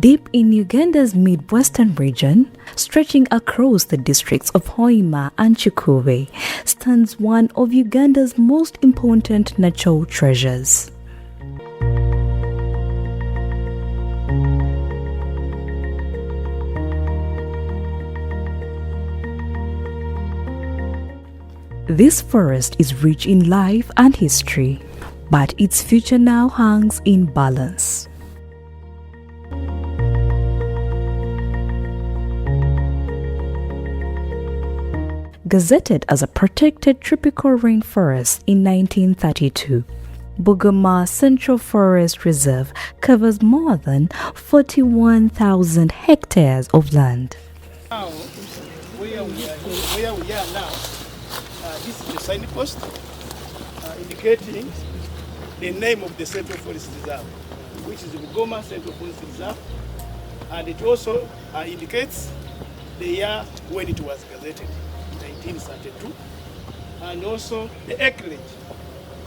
Deep in Uganda's midwestern region, stretching across the districts of Hoima and Chikube, stands one of Uganda's most important natural treasures. This forest is rich in life and history, but its future now hangs in balance. Gazetted as a protected tropical rainforest in 1932, Bugoma Central Forest Reserve covers more than 41,000 hectares of land. Now, where we are now, this is the signpost indicating the name of the Central Forest Reserve, which is the Bugoma Central Forest Reserve, and it also indicates the year when it was gazetted. 1932, and also the acreage,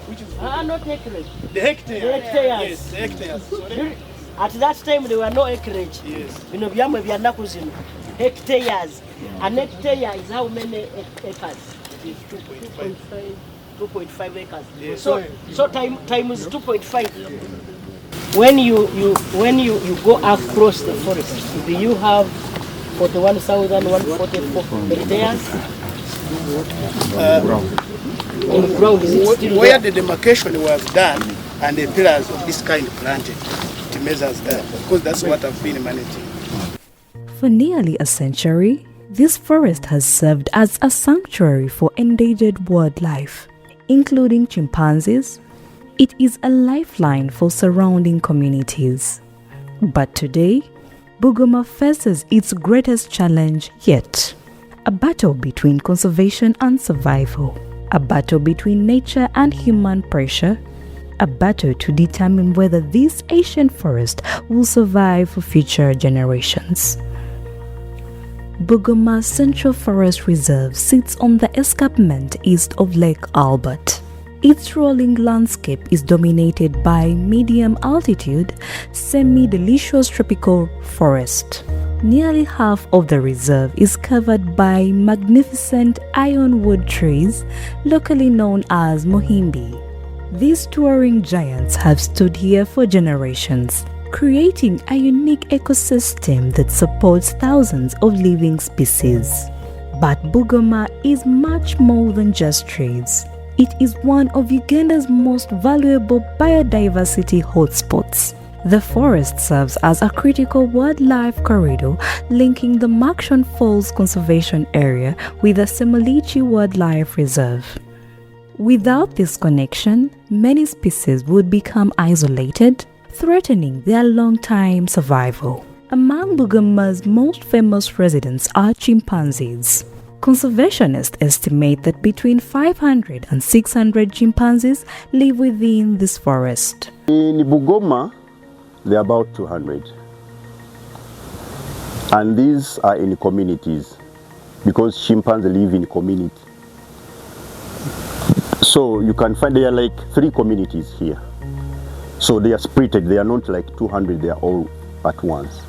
which is not acreage. The hectares. The hectares. Yes, the hectares. Sorry. At that time there were no acreage. Yes. You know, hectares. An hectare is how many acres? It is 2.5. 2.5 acres. Yes. So time is 2.5. When you go across the forest, do you have 41,144 hectares? In ground, is it still where the demarcation was done and the pillars of this kind planted, it measures that, because that's what I've been managing. For nearly a century, this forest has served as a sanctuary for endangered wildlife, including chimpanzees. It is a lifeline for surrounding communities. But today, Bugoma faces its greatest challenge yet. A battle between conservation and survival. A battle between nature and human pressure. A battle to determine whether this ancient forest will survive for future generations. Bugoma Central Forest Reserve sits on the escarpment east of Lake Albert. Its rolling landscape is dominated by medium-altitude, semi-deciduous tropical forest. Nearly half of the reserve is covered by magnificent ironwood trees, locally known as mohimbi. These towering giants have stood here for generations, creating a unique ecosystem that supports thousands of living species. But Bugoma is much more than just trees. It is one of Uganda's most valuable biodiversity hotspots. The forest serves as a critical wildlife corridor linking the Makshon Falls Conservation Area with the Semolichi Wildlife Reserve. Without this connection, many species would become isolated, threatening their long-time survival. Among Bugoma's most famous residents are chimpanzees. Conservationists estimate that between 500 and 600 chimpanzees live within this forest. In Bugoma, there are about 200. And these are in communities because chimpanzees live in community. So you can find there are like 3 communities here. So they are splitted, they are not like 200, they are all at once.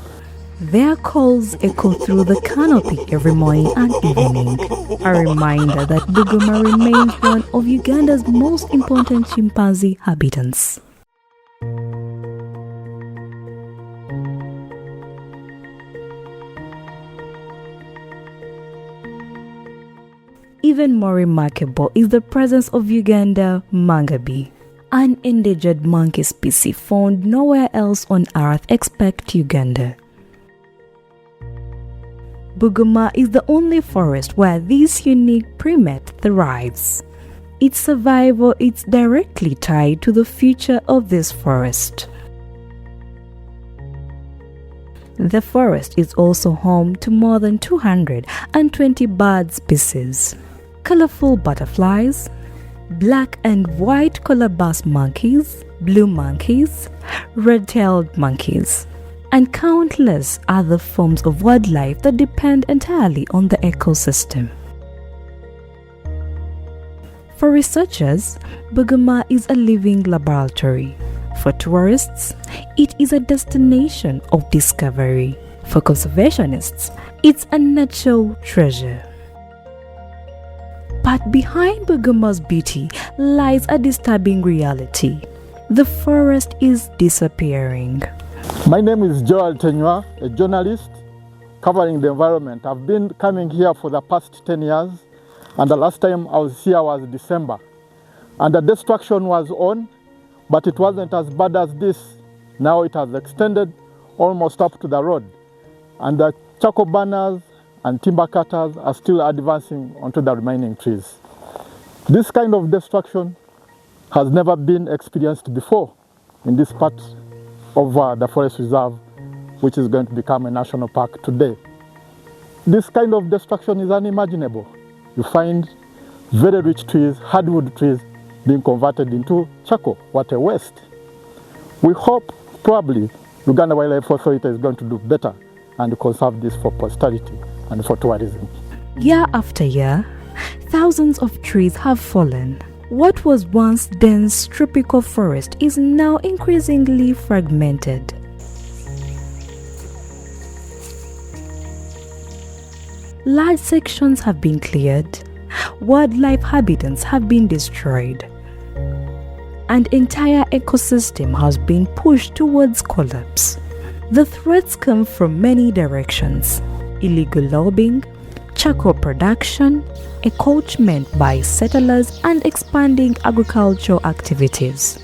Their calls echo through the canopy every morning and evening, a reminder that Bugoma remains one of Uganda's most important chimpanzee habitats. Even more remarkable is the presence of Uganda Mangabey, an endangered monkey species found nowhere else on Earth except Uganda. Bugoma is the only forest where this unique primate thrives. Its survival is directly tied to the future of this forest. The forest is also home to more than 220 bird species, colorful butterflies, black and white colobus monkeys, blue monkeys, red-tailed monkeys, and countless other forms of wildlife that depend entirely on the ecosystem. For researchers, Bugoma is a living laboratory. For tourists, It is a destination of discovery. For conservationists, it's a natural treasure. But behind Bugoma's beauty lies a disturbing reality. The forest is disappearing. My name is Joel Tenywa, a journalist covering the environment. I've been coming here for the past 10 years, and the last time I was here was December. And the destruction was on, but it wasn't as bad as this. Now it has extended almost up to the road. And the charcoal burners and timber cutters are still advancing onto the remaining trees. This kind of destruction has never been experienced before in this part of the forest reserve, which is going to become a national park today. This kind of destruction is unimaginable. You find very rich trees, hardwood trees, being converted into charcoal. What a waste. We hope probably Uganda Wildlife Authority is going to do better and conserve this for posterity and for tourism. Year after year, thousands of trees have fallen. What was once dense tropical forest is now increasingly fragmented. Large sections have been cleared, wildlife habitats have been destroyed, and entire ecosystem has been pushed towards collapse. The threats come from many directions: illegal logging, charcoal production, encroachment by settlers, and expanding agricultural activities.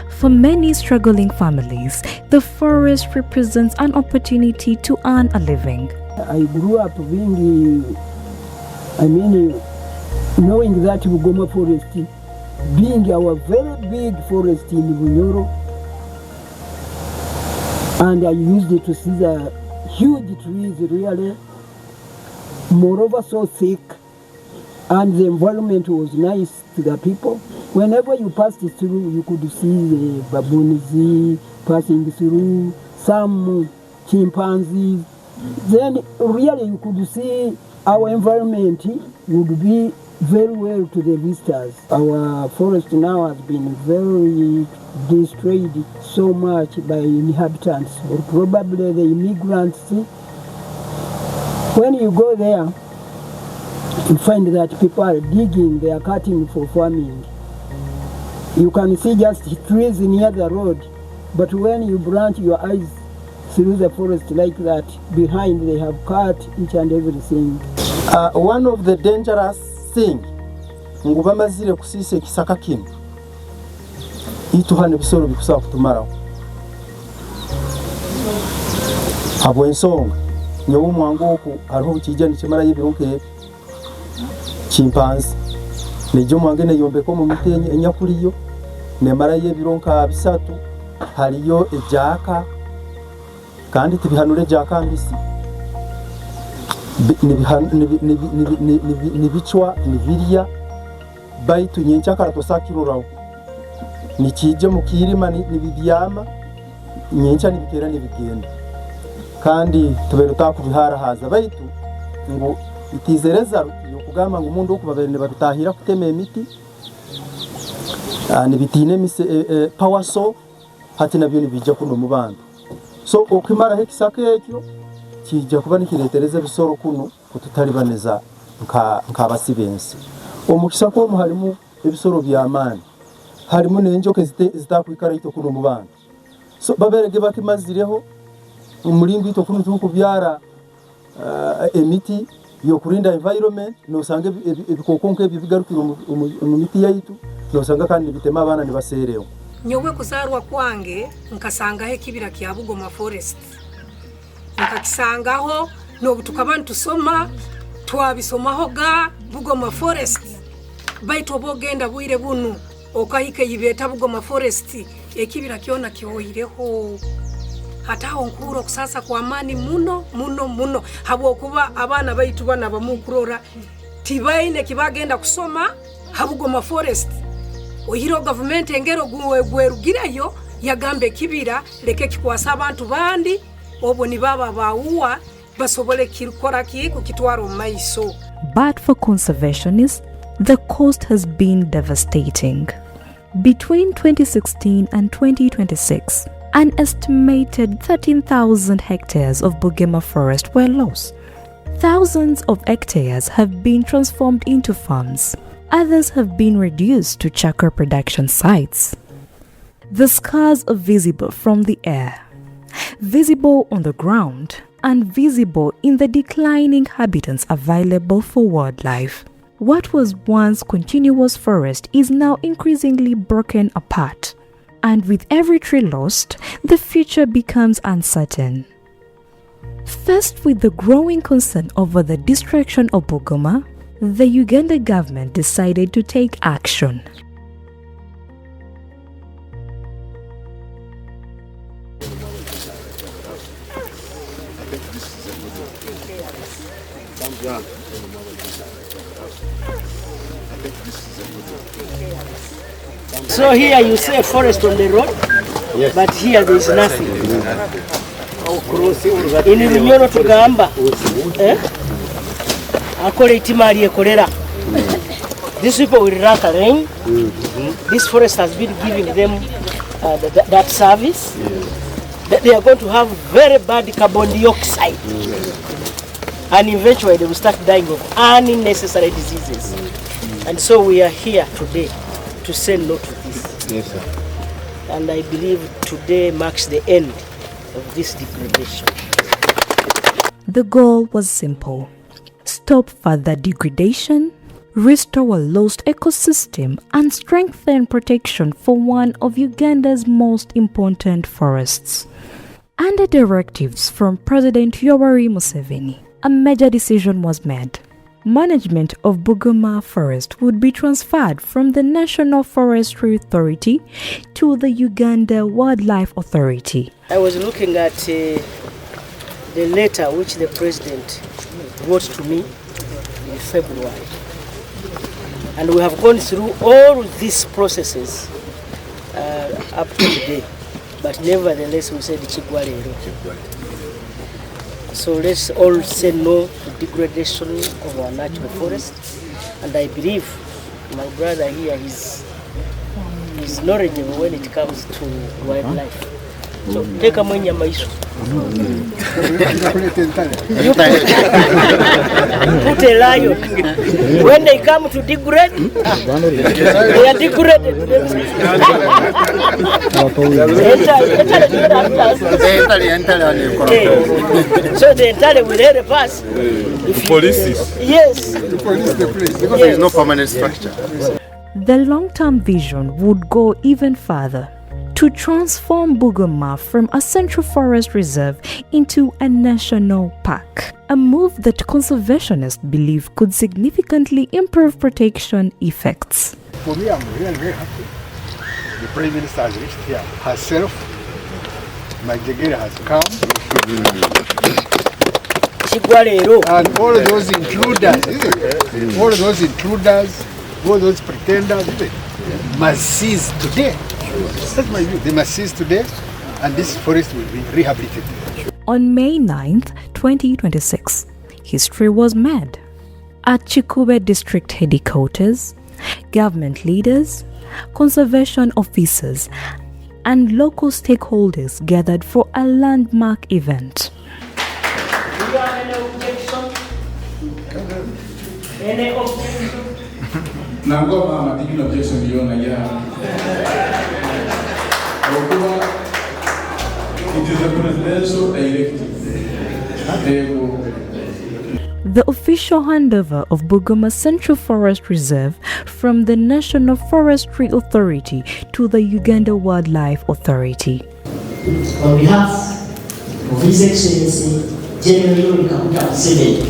For many struggling families, the forest represents an opportunity to earn a living. I grew up knowing that Bugoma Forest, being our very big forest in Bunyoro, and I used it to see the huge trees really, moreover so thick, and the environment was nice to the people. Whenever you passed through, you could see the baboons passing through, some chimpanzees. Then really you could see our environment would be very well to the visitors. Our forest now has been very destroyed so much by inhabitants, or probably the immigrants. When you go there, you find that people are digging, they are cutting for farming. You can see just trees near the road, but when you branch your eyes through the forest like that, behind they have cut each and everything. One of the dangerous things, nguba mazire kusise kisaka kino ituhana bisoro bikusaba kutumaraho habwo ensonga nyewo mwango oku hariho kijani kimara y'ebirunke chimpanzee nejo mwange neyombeko mu mitenyi enyakuliyo nemara y'ebirunka bisatu hariyo ejaka kandi tibihanure jaka mbisi nibichwa nibirya baitu nyencha karatosakiruraho nikije mukirima nibibyama nyencha nibikera nibigenda kandi tuberuta kubihara haza baitu ngo itizereza yo kugamba ngo umuntu okubabere babitahira kutema emiti nibitine mise power so hati nabyo nibijja kuno mu bantu so okimara hekisaka ekyo kijja kuba nikiretereza bisoro kuno kututari baneza nka basibensi omukisa ko harimu ebisoro by'amani harimu n'enjoke zitakwikara ito kuno mu bantu so baberege bakimazireho umurimbi ito kuno tukubyara emiti yo kurinda environment no sanga ebikokonke bibigarukira mu miti yaitu no sanga kandi bitema abana nibasereho nyowe kuzarwa kwange nkasangaho ekibira kya Bugoma Forest nkakisangaho nobutuka abantu soma twabisomaho ga Bugoma Forest baito bogenda bwire bunu okahike yibeta Bugoma Forest ekibira kyona kyoyireho hataho nkuro kusasa kwa amani muno habo kuba abana baitu bana bamukurora tibaine kibagenda kusoma Bugoma Forest ohiro government engero gwerugireyo yagambe kibira leke kikwasa abantu bandi obo ni baba bauwa basobole kirikora kiko kitwaro maiso. But for conservationists, the cost has been devastating. Between 2016 and 2026, An estimated 13,000 hectares of Bugoma Forest were lost. Thousands of hectares have been transformed into farms. Others have been reduced to charcoal production sites. The scars are visible from the air, visible on the ground, and visible in the declining habitats available for wildlife. What was once continuous forest is now increasingly broken apart, and with every tree lost, the future becomes uncertain. Faced with the growing concern over the destruction of Bugoma, the Uganda government decided to take action. So here you see a forest on the road, yes. But here there is nothing. In Runyoro tugamba, akole itimali ekolera. These people will rank a rain. This forest has been giving them that service. That they are going to have very bad carbon dioxide. And eventually they will start dying of unnecessary diseases. And so we are here today to say no to this. Yes, sir. And I believe today marks the end of this degradation. The goal was simple: stop further degradation, restore a lost ecosystem, and strengthen protection for one of Uganda's most important forests. Under directives from President Yoweri Museveni, a major decision was made. Management of Bugoma Forest would be transferred from the National Forestry Authority to the Uganda Wildlife Authority. I was looking at the letter which the president wrote to me in February. And we have gone through all these processes up to today. But nevertheless, we said Chigwalero. So let's all say no to degradation of our natural forest. And I believe my brother here is knowledgeable when it comes to wildlife. So take a mwenye maisu. You put a lion. When they come to degrade, they are degraded. So the entire will hear the pass. The police. Yes. The police the place because there is no permanent structure. The long-term vision would go even further, to transform Bugoma from a central forest reserve into a national park, a move that conservationists believe could significantly improve protection effects. For me, I'm really very happy. The Prime Minister has reached here herself. My Jagere has come. And all those intruders, all those pretenders, must cease today. That's my view. They must cease today, and this forest will be rehabilitated. On May 9th, 2026, history was made. At Chikube District Headquarters, government leaders, conservation officers, and local stakeholders gathered for a landmark event. Do you have any objection? Any objection? Nango mama taking objection beyond ya. It is a presidential directive. The official handover of Bugoma Central Forest Reserve from the National Forestry Authority to the Uganda Wildlife Authority. On behalf of His Excellency General Kaguta Museveni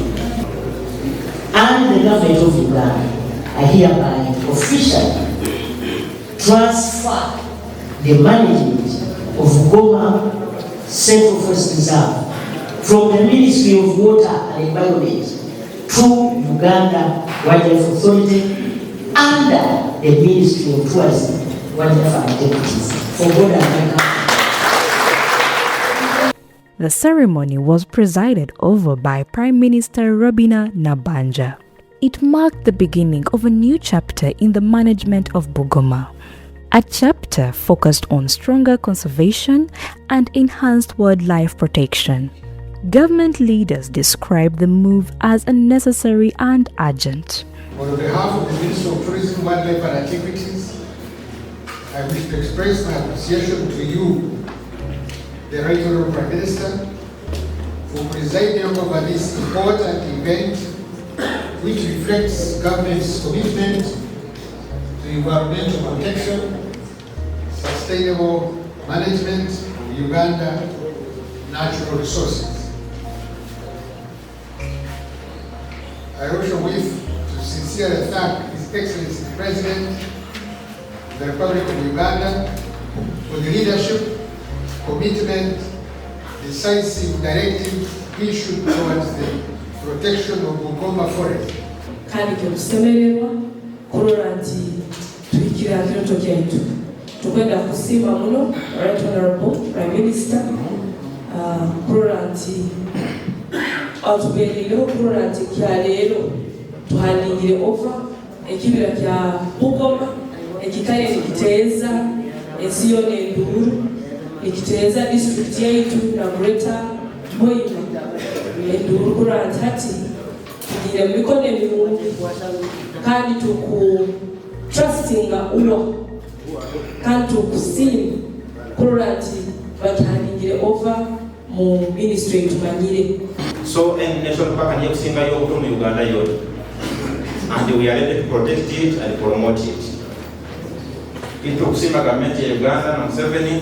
and the government of Uganda, I hereby officially transfer the management of Bugoma Central Forest Reserve from the Ministry of Water and Environment to Uganda Wildlife Authority under the Ministry of Tourism, Wildlife and Activities for God and Africa. The ceremony was presided over by Prime Minister Robina Nabanja. It marked the beginning of a new chapter in the management of Bugoma. A chapter focused on stronger conservation and enhanced wildlife protection. Government leaders described the move as unnecessary and urgent. On behalf of the Ministry of Tourism, Wildlife and Antiquities, I wish to express my appreciation to you, the Right Honourable Prime Minister, for presiding over this important event, which reflects government's commitment to environmental protection, sustainable management of Uganda natural resources. I also wish to sincerely thank His Excellency the President of the Republic of Uganda for the leadership, commitment, decisive directive issued towards the protection of Bugoma Forest. Kandi tusemererwa kurora nti tuikira kiroto kyaitu tukwenda kusimba muno Right Honourable Prime Minister kurora nti atubeerereho kurora nti kyaleero tuhandingire over ekibira kya Bugoma ekikale nikiteeza ensi yona enduru nikiteeza district yaitu na Greater Hoima enduru kurora nti hati tugire mu mikono emirungi kandi trustinga uwa kandi tukusiima kurora nti batuhandingire over mu ministry tumanyire. So in national park and yokusimba yobuto mu Uganda yona, and we are ready to protect it and promote it. Itukusimba government ya Uganda na Museveni.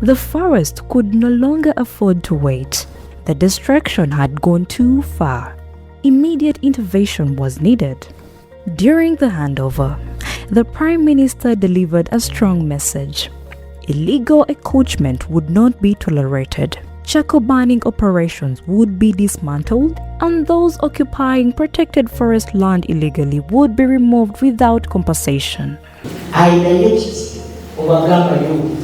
The forest could no longer afford to wait. The destruction had gone too far. Immediate intervention was needed. During the handover, the Prime Minister delivered a strong message. Illegal encroachment would not be tolerated. Charcoal burning operations would be dismantled, and those occupying protected forest land illegally would be removed without compensation. I direct Obagamba you.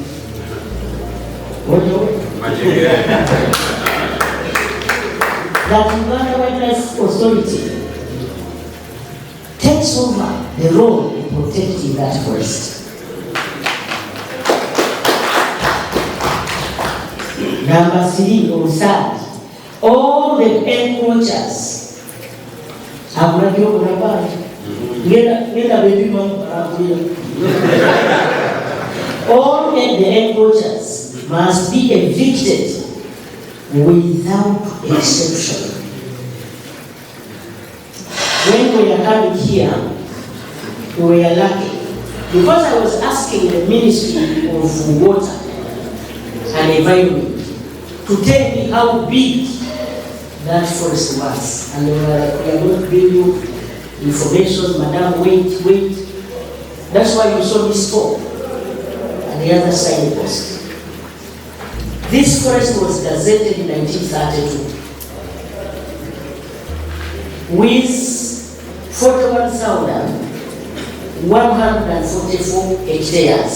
That Uganda Wildlife Authority takes over the role in protecting that forest. Number 3, on third, all the encroachers have not given all the encroachers must be evicted without exception. When we are coming here, we were lucky because I was asking the Ministry of Water and Environment to tell me how big that forest was, and they were like, we are going to give you information, madam, wait. That's why you saw this store and the other side post. This forest was gazetted in 1932 with 41,144 hectares,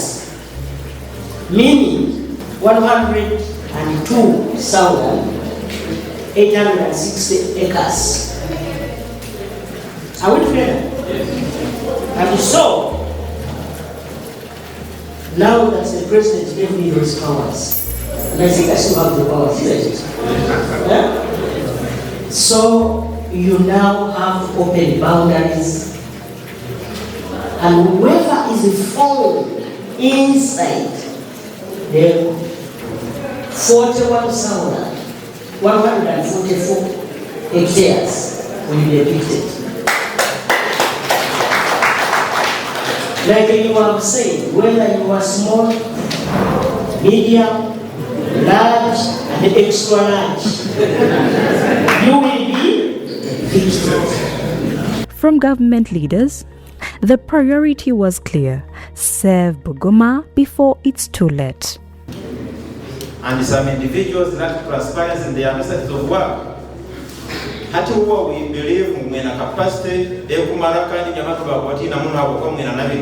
meaning 102,860 acres. Are we together? And so, now that the president gave me those powers, and I think I still have the powers, isn't it? Yeah? So, you now have open boundaries, and whoever is found inside the 41,144 hectares will be evicted. Like you have said, whether you are small, medium, large, and extra large, you will be evicted. From government leaders, the priority was clear: save Bugoma before it's too late. And some individuals lack transparency in their methods of work. Hati huwa we believe mwena capacity kumara kandi nyamatu bakwati na munu hapo kwa mwena nabi.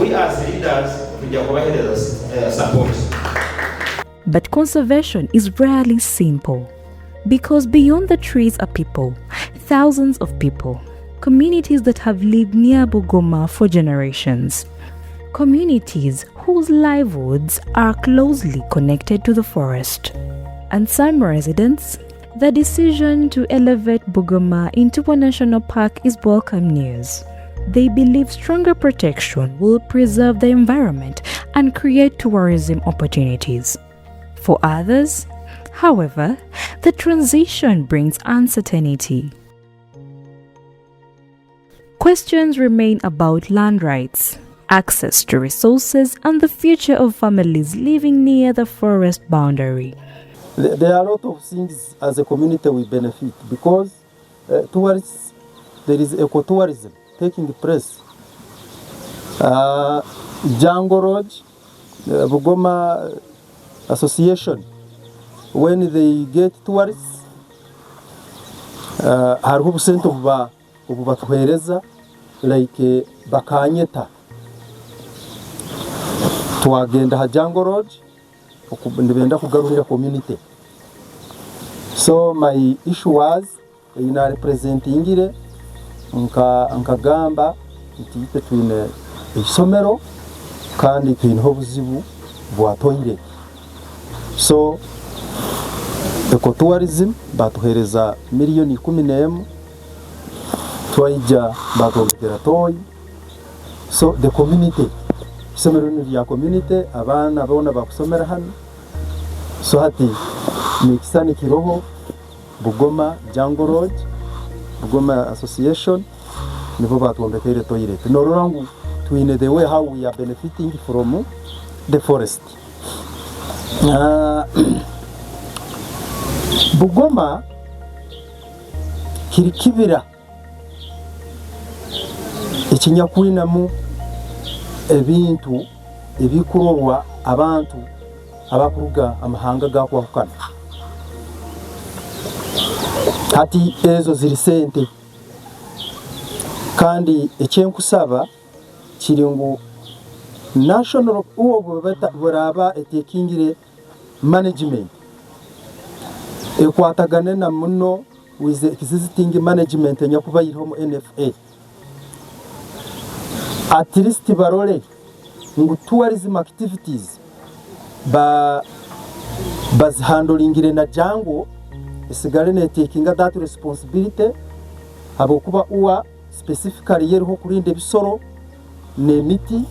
We as leaders tujakubaheleza support. But conservation is rarely simple, because beyond the trees are people, thousands of people. communities that have lived near Bugoma for generations. Communities whose livelihoods are closely connected to the forest. And some residents, the decision to elevate Bugoma into a national park is welcome news. They believe stronger protection will preserve the environment and create tourism opportunities. For others, however, the transition brings uncertainty. Questions remain about land rights, access to resources, and the future of families living near the forest boundary. There are a lot of things as a community we benefit because tourists, there is ecotourism taking place. Jungle Road, Bugoma Association, when they get tourists, hariho obusente obu batuhereza like bakanyeta twagenda ha Jungle Road nibenda kugarurira community. So my issue was ina representingire nkagamba nti twine isomero kandi twine obuzibu bwa toilet. So ecotourism batuhereza miliyoni 11 twaija batongera toy. So the community isomero ni ya community abana bona bakusomera hano. So hati mikisani kiroho Bugoma Jungle Road, Bugoma Association nibo batwombetere toilet. Nororangu twine the way how we are benefiting from the forest. Bugoma kirikibira ekinyakwinamu ebintu ebikurorwa abantu abakuruga amahanga gakwahukana. Hati ezo ziri sente kandi ekyenkusaba kiri ngu national uwo buraba etekingire management ekwatagane na muno with existing management nyakuba yiriho mu NFA. At least barole ngu tourism activities bazhandlingire na jango esigare ne taking that responsibility habokuba uwa specifically yeriho kurinda bisoro ne miti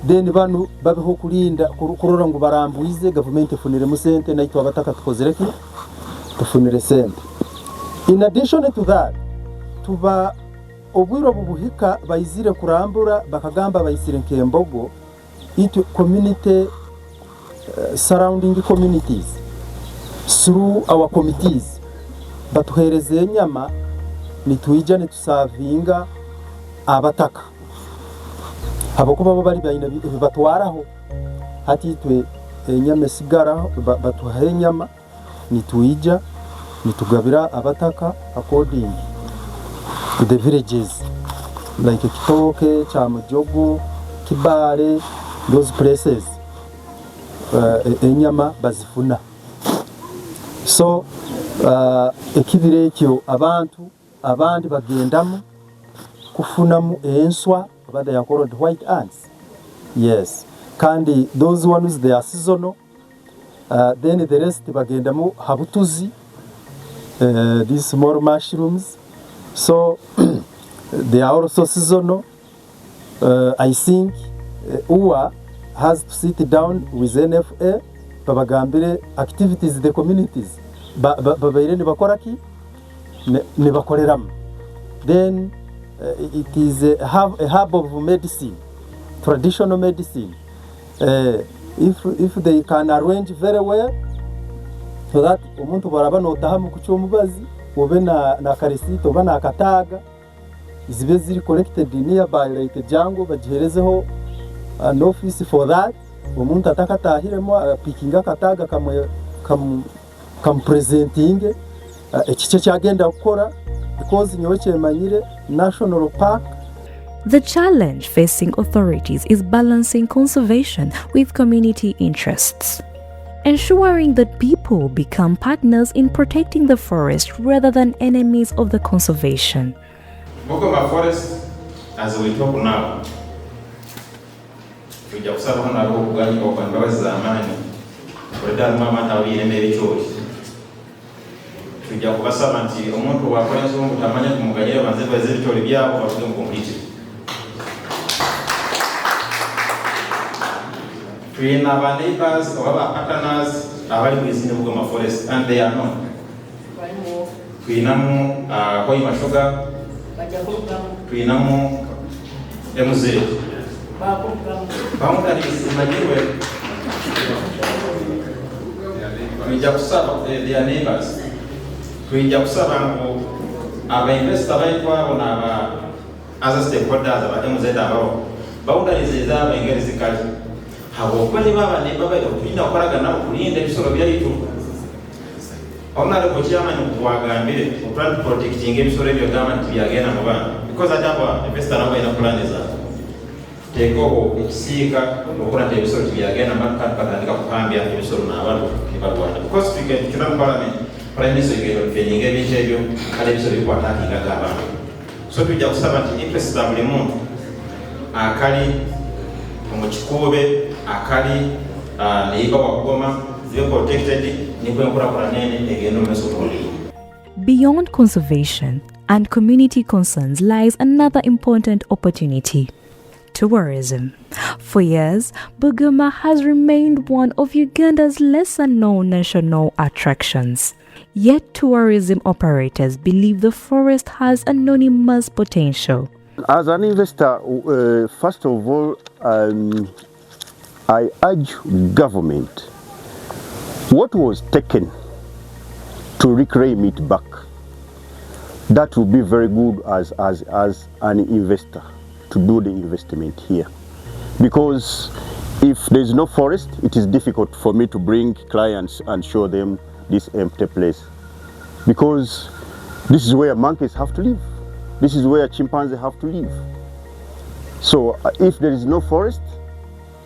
then banu babeho kurinda kurora ngo barambuize government funire mu sente naitwa abataka tukozereki tufunire sente. In addition to that tuba obwiro bubuhika bayizire kurambura bakagamba bayisire nkembogo into community surrounding communities through our committees batuhereze nyama nituija nitusavinga abataka habokuba bo bari bayina batwaraho hati twe nyama sigara batuhaye nyama nituija nitugabira abataka according to the villages like Kitoke, Chamajogo, Kibale, those places enyama bazifuna. So ekibire ekyo abantu abandi bagendamu kufunamu enswa abada ya called white ants. Yes, kandi those ones they are seasonal. Then the rest bagendamu habutuzi, these small mushrooms. So they are also seasonal. I think UA has to sit down with NFA babagambire activities the communities babaire ne bakoraki ne bakoreramu. Then it is a hub of medicine, traditional medicine. If they can arrange very well so that umuntu baraba notahamu kucyomubazi obe na karisito bana akataga zibe ziri collected nearby like jango bagiherezeho an office for that. Umuntu atakatahiremo picking akataga kam presenting ekice cyagenda gukora because nyowe cyemanyire national park. The challenge facing authorities is balancing conservation with community interests, ensuring that people become partners in protecting the forest rather than enemies of the conservation. Bugoma Forest, as we talk now, tujja kusaba hano aliwo okuganyika okwandibabazi z'amaanyi olweddaala mama tabiremba ebikyoli. Tujja kubasaba nti omuntu bw'akola ensonga tamanya kumuganyira banze baweze ebikyoli byabo batuge mu complete. Tuyina aba neighbors oba ba partners abali mu izina Bugoma Forest and they are known. Tuyinamu Hoima Sugar, tuyinamu MZ. Boundaries zimajiwe. Tujja kusaba their neighbors. Tujja kusaba ngo aba-investor baitwabo n'aba other stakeholders aba MZ abao. Boundaries ezaba engeri zikali. Habwokuba ne baba ne baba tulina okolagana okulinda ebisolo byaitu. Honorable Chairman wagambire plan protecting ebisolo ebyo gamba nti byagenda mu bana. Because ataba investor nabo ina plan ezabo. Tekobo ekisiika okukola nti ebisolo byagenda bakatandika kupambya ebisolo n'abantu nibalwana. Because tukina mu parliament, prime minister yagenda defending ebintu ebyo kale ebisolo bikwatakinga abantu. So tujja kusaba nti interest za buli muntu akali mu kikuube akali neiba wa Bugoma zibe protected nikwenkulakulana nene egenda mu maaso g'olulimi. Beyond conservation and community concerns lies another important opportunity: tourism. For years, Bugoma has remained one of Uganda's lesser-known national attractions. Yet tourism operators believe the forest has enormous potential. As an investor, first of all, I urge government, what was taken to reclaim it back, that would be very good as an investor to do the investment here. Because if there's no forest, it is difficult for me to bring clients and show them this empty place. Because this is where monkeys have to live. This is where chimpanzees have to live. So if there is no forest,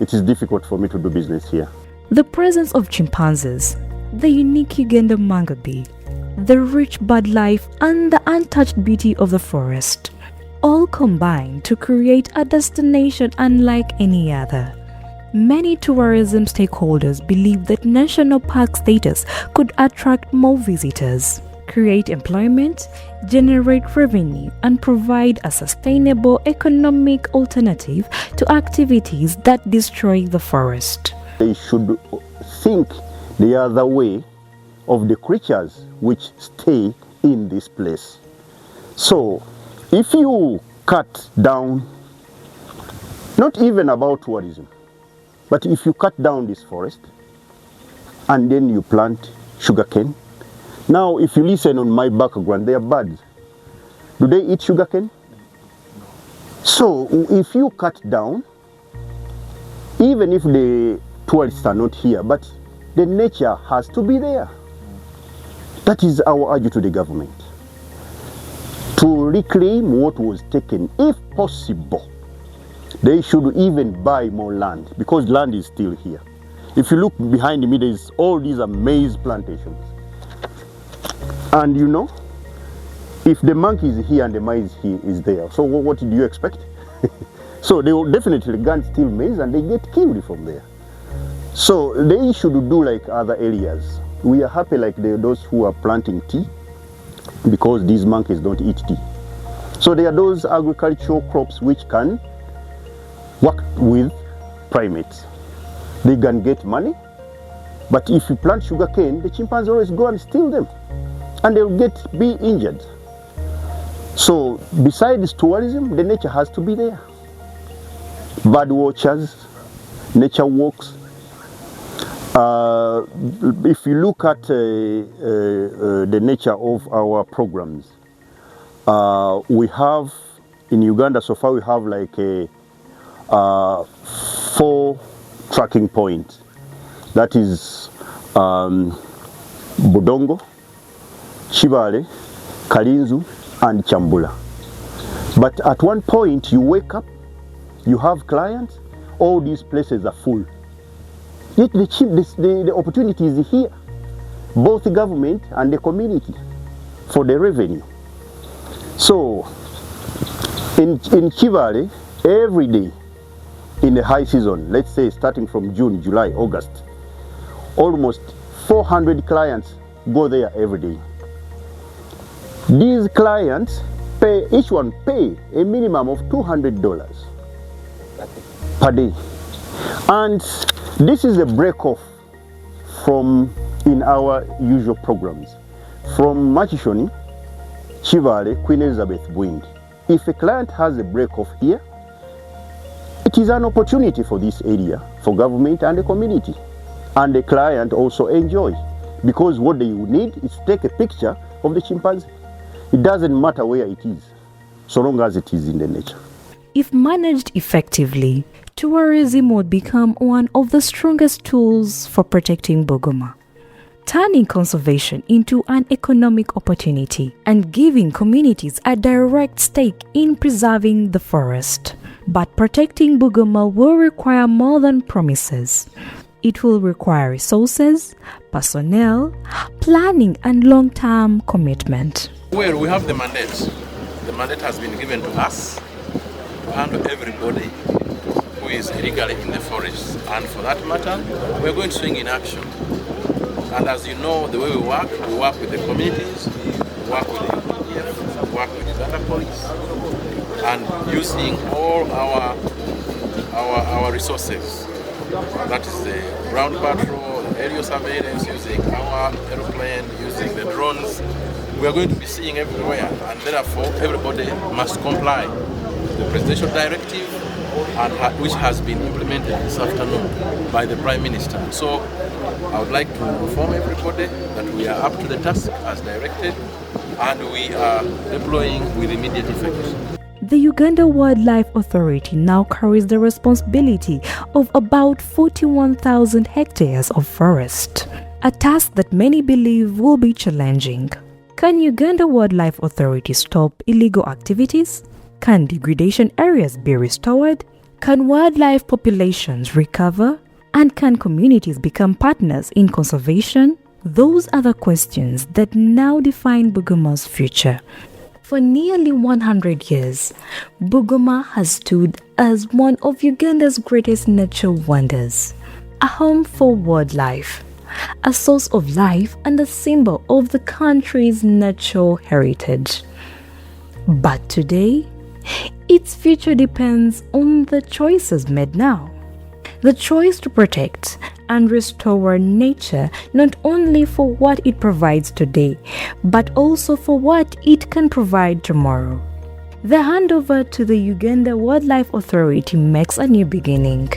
it is difficult for me to do business here. The presence of chimpanzees, the unique Uganda Mangabey, the rich bird life and the untouched beauty of the forest all combine to create a destination unlike any other. Many tourism stakeholders believe that national park status could attract more visitors, create employment, generate revenue, and provide a sustainable economic alternative to activities that destroy the forest. They should think the other way of the creatures which stay in this place. So, if you cut down, not even about tourism, but if you cut down this forest and then you plant sugarcane. Now, if you listen on my background, they are birds. Do they eat sugarcane? So, if you cut down, even if the tourists are not here, but the nature has to be there. That is our urge to the government. To reclaim what was taken, if possible. They should even buy more land, because land is still here. If you look behind me, there's all these maize plantations. And you know, if the monkey is here and the maize here is there, so what do you expect? So they will definitely go and steal maize and they get killed from there. So they should do like other areas. We are happy like those who are planting tea, because these monkeys don't eat tea. So there are those agricultural crops which can work with primates. They can get money, but if you plant sugarcane, the chimpanzees always go and steal them, and they'll be injured. So besides tourism, the nature has to be there. Bird watchers, nature walks. If you look at the nature of our programs, we have in Uganda so far we have like 4 tracking points. That is Budongo, Chibale, Kalinzu, and Chambula. But at one point you wake up, you have clients, all these places are full. Yet the opportunity is here, both the government and the community, for the revenue. So In Chivale, every day in the high season, let's say starting from June, July, August, almost 400 clients go there every day. These clients pay, each one pay a minimum of $200 per day. And this is a break off from in our usual programs. From Machishoni, Chivale, Queen Elizabeth Bwindi. If a client has a break off here, it is an opportunity for this area, for government and the community. And the client also enjoy, because what they need is take a picture of the chimpanzee. It doesn't matter where it is, so long as it is in the nature. If managed effectively, tourism would become one of the strongest tools for protecting Bugoma, turning conservation into an economic opportunity and giving communities a direct stake in preserving the forest. But protecting Bugoma will require more than promises. It will require resources, personnel, planning, and long-term commitment. Well, we have the mandate. The mandate has been given to us to handle everybody who is illegally in the forest. And for that matter, we're going to swing in action. And as you know, the way we work with the communities, we work with the UPDF, we work with the Uganda Police, and using all our resources. That is the ground patrol, the aerial surveillance, using our aeroplane, using the drones. We are going to be seeing everywhere, and therefore everybody must comply with the presidential directive, which has been implemented this afternoon by the Prime Minister. So I would like to inform everybody that we are up to the task as directed, and we are deploying with immediate effect. The Uganda Wildlife Authority now carries the responsibility of about 41,000 hectares of forest, a task that many believe will be challenging. Can Uganda Wildlife Authority stop illegal activities? Can degradation areas be restored? Can wildlife populations recover? And can communities become partners in conservation? Those are the questions that now define Bugoma's future. For nearly 100 years, Bugoma has stood as one of Uganda's greatest natural wonders, a home for wildlife, a source of life and a symbol of the country's natural heritage. But today, its future depends on the choices made now. The choice to protect and restore nature not only for what it provides today, but also for what it can provide tomorrow. The handover to the Uganda Wildlife Authority makes a new beginning.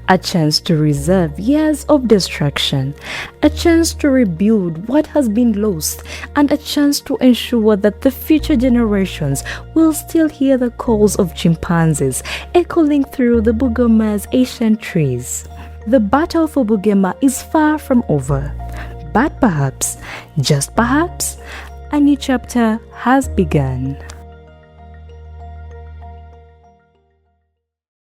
A chance to reserve years of destruction, a chance to rebuild what has been lost, and a chance to ensure that the future generations will still hear the calls of chimpanzees echoing through the Bugoma's ancient trees. The battle for Bugoma is far from over, but perhaps, just perhaps, a new chapter has begun.